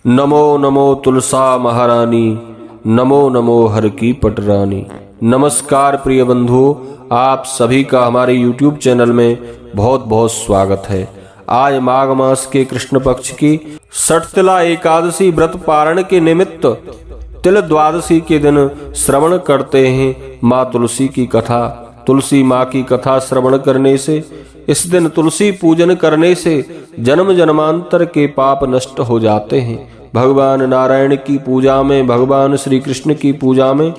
नमो नमो तुलसा महारानी, नमो नमो हर की पटरानी। नमस्कार प्रिय बंधुओं, आप सभी का हमारे YouTube चैनल में बहुत बहुत स्वागत है। आज माघ मास के कृष्ण पक्ष की षटतिला एकादशी व्रत पारण के निमित्त तिल द्वादशी के दिन श्रवण करते हैं माँ तुलसी की कथा। तुलसी माँ की कथा श्रवण करने से, इस दिन तुलसी पूजन करने से जन्म जन्मांतर के पाप नष्ट हो जाते हैं। भगवान नारायण की पूजा में, भगवान श्री कृष्ण की पूजा में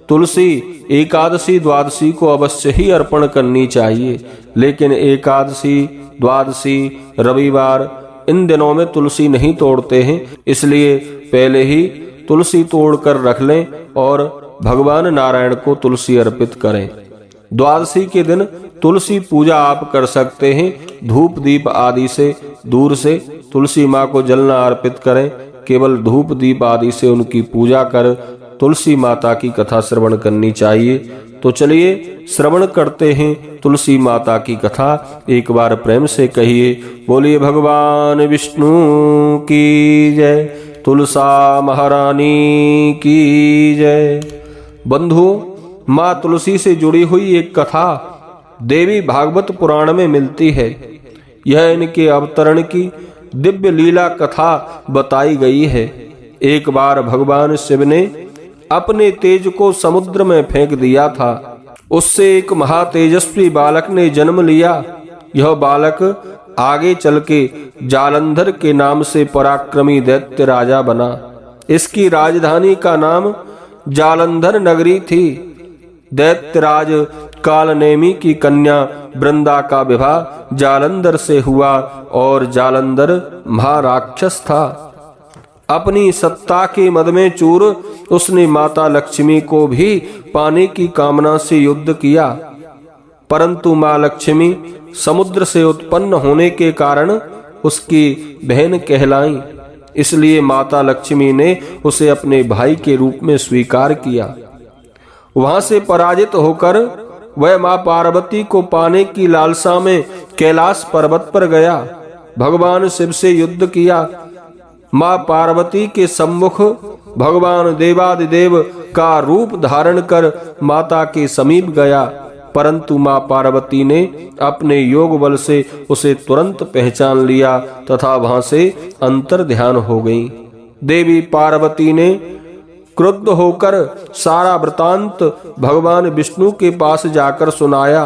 तुलसी एकादशी द्वादशी को अवश्य ही अर्पण करनी चाहिए। लेकिन एकादशी, द्वादशी, रविवार इन दिनों में तुलसी नहीं तोड़ते हैं, इसलिए पहले ही तुलसी तोड़ कर रख लें और भगवान नारायण को तुलसी अर्पित करें। द्वादशी के दिन तुलसी पूजा आप कर सकते हैं। धूप दीप आदि से दूर से तुलसी माँ को जल न अर्पित करें, केवल धूप दीप आदि से उनकी पूजा कर तुलसी माता की कथा श्रवण करनी चाहिए। तो चलिए श्रवण करते हैं तुलसी माता की कथा। एक बार प्रेम से कहिए, बोलिए भगवान विष्णु की जय, तुलसा महारानी की जय। बंधुओं, माँ तुलसी से जुड़ी हुई एक कथा देवी भागवत पुराण में मिलती है। यह इनके अवतरण की दिव्य लीला कथा बताई गई है। एक बार भगवान शिव ने अपने तेज को समुद्र में फेंक दिया था। उससे एक महातेजस्वी बालक ने जन्म लिया। यह बालक आगे चल के जालंधर के नाम से पराक्रमी दैत्य राजा बना। इसकी राजधानी का नाम जालंधर नगरी थी। दैत्यराज कालनेमी की कन्या वृंदा का विवाह जालंधर से हुआ और जालंधर महाराक्षस था। अपनी सत्ता के मद में चूर उसने माता लक्ष्मी को भी पाने की कामना से युद्ध किया, परंतु माँ लक्ष्मी समुद्र से उत्पन्न होने के कारण उसकी बहन कहलाई। इसलिए माता लक्ष्मी ने उसे अपने भाई के रूप में स्वीकार किया। वहां से पराजित होकर वह मां पार्वती को पाने की लालसा में कैलाश पर्वत पर गया। भगवान शिव से युद्ध किया। मां पार्वती के सम्मुख भगवान देवादिदेव का रूप धारण कर माता के समीप गया, परंतु मां पार्वती ने अपने योग बल से उसे तुरंत पहचान लिया तथा वहां से अंतर ध्यान हो गई। देवी पार्वती ने क्रुद्ध होकर सारा वृतांत भगवान विष्णु के पास जाकर सुनाया,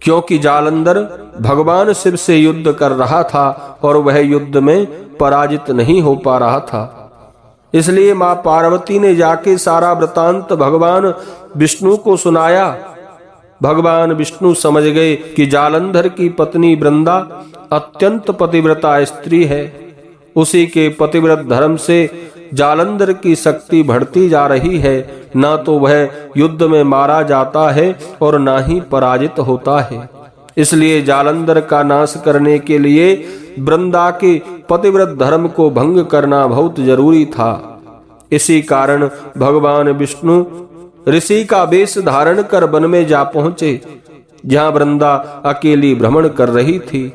क्योंकि जालंधर भगवान शिव से युद्ध कर रहा था और वह युद्ध में पराजित नहीं हो पा रहा था। इसलिए मां पार्वती ने जाके सारा वृतांत भगवान विष्णु को सुनाया। भगवान विष्णु समझ गए कि जालंधर की पत्नी वृंदा अत्यंत पतिव्रता स्त्री है। उसी के पतिव्रत धर्म से जालंधर की शक्ति बढ़ती जा रही है। ना तो वह युद्ध में मारा जाता है और ना ही पराजित होता है। इसलिए जालंधर का नाश करने के लिए वृंदा के पतिव्रत धर्म को भंग करना बहुत जरूरी था। इसी कारण भगवान विष्णु ऋषि का वेश धारण कर वन में जा पहुंचे, जहां वृंदा अकेली भ्रमण कर रही थी।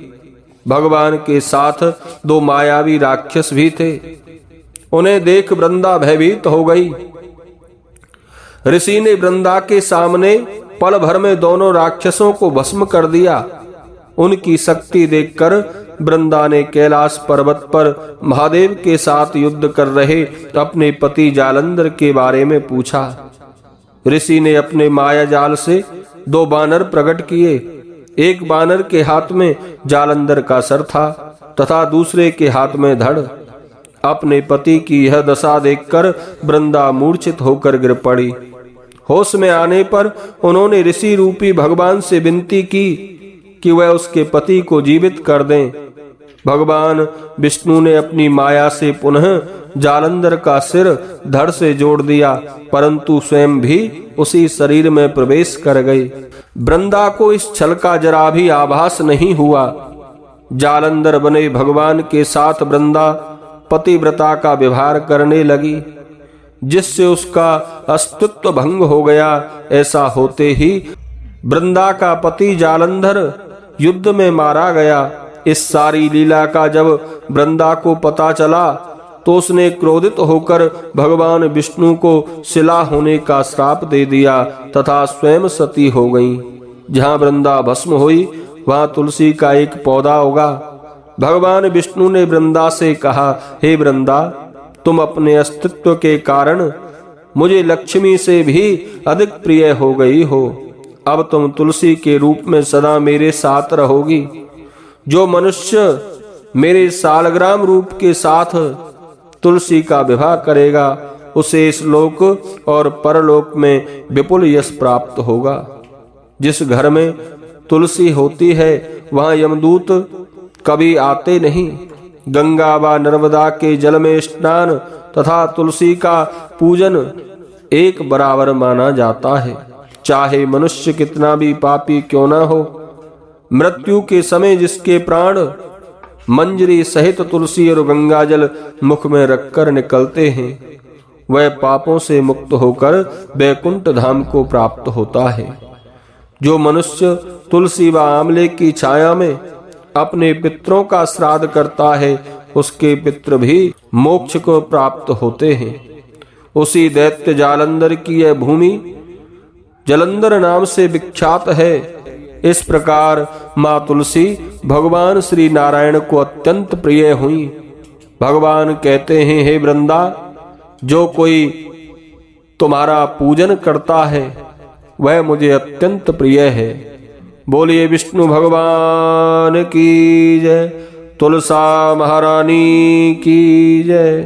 भगवान के साथ दो मायावी राक्षस भी थे। उन्हें देख वृंदा भयभीत हो गई। ऋषि ने वृंदा के सामने पल भर में दोनों राक्षसों को भस्म कर दिया। उनकी शक्ति देखकर वृंदा ने कैलाश पर्वत पर महादेव के साथ युद्ध कर रहे अपने पति जालंधर के बारे में पूछा। ऋषि ने अपने माया जाल से दो बानर प्रकट किए। एक बानर के हाथ में जालंधर का सर था तथा दूसरे के हाथ में धड़। अपने पति की यह दशा देखकर वृंदा मूर्छित होकर गिर पड़ी। होश में आने पर उन्होंने ऋषि रूपी भगवान से विनती की कि वह उसके पति को जीवित कर दें। भगवान विष्णु ने अपनी माया से पुनः जालंधर का सिर धड़ से जोड़ दिया, परंतु स्वयं भी उसी शरीर में प्रवेश कर गई। वृंदा को इस छल का जरा भी आभास नहीं हुआ। जालंधर बने भगवान के साथ वृंदा पतिव्रता का व्यवहार करने लगी, जिससे उसका अस्तित्व भंग हो गया। ऐसा होते ही वृंदा का पति जालंधर युद्ध में मारा गया। इस सारी लीला का जब वृंदा को पता चला तो उसने क्रोधित होकर भगवान विष्णु को शिला होने का श्राप दे दिया तथा स्वयं सती हो गई। जहाँ वृंदा भस्म हुई वहाँ तुलसी का एक पौधा होगा। भगवान विष्णु ने वृंदा से कहा, हे वृंदा, तुम अपने अस्तित्व के कारण मुझे लक्ष्मी से भी अधिक प्रिय हो गई हो। अब तुम तुलसी के रूप में सदा मेरे साथ रहोगी। जो मनुष्य मेरे सालग्राम रूप के साथ तुलसी का विवाह करेगा उसे इस लोक और परलोक में विपुल यश प्राप्त होगा। जिस घर में तुलसी होती है वहां यमदूत कभी आते नहीं। गंगा व नर्मदा के जल में स्नान तथा तुलसी का पूजन एक बराबर माना जाता है। चाहे मनुष्य कितना भी पापी क्यों न हो, मृत्यु के समय जिसके प्राण मंजरी सहित तुलसी और गंगा जल मुख में रखकर निकलते हैं वह पापों से मुक्त होकर वैकुंठ धाम को प्राप्त होता है। जो मनुष्य तुलसी व आंवले की छाया में अपने पितरों का श्राद्ध करता है उसके पितृ भी मोक्ष को प्राप्त होते हैं। उसी दैत्य जालंधर की यह भूमि जलंधर नाम से विख्यात है। इस प्रकार माँ तुलसी भगवान श्री नारायण को अत्यंत प्रिय हुई। भगवान कहते हैं, हे वृंदा, जो कोई तुम्हारा पूजन करता है वह मुझे अत्यंत प्रिय है। बोलिए विष्णु भगवान की जय, तुलसा महारानी की जय।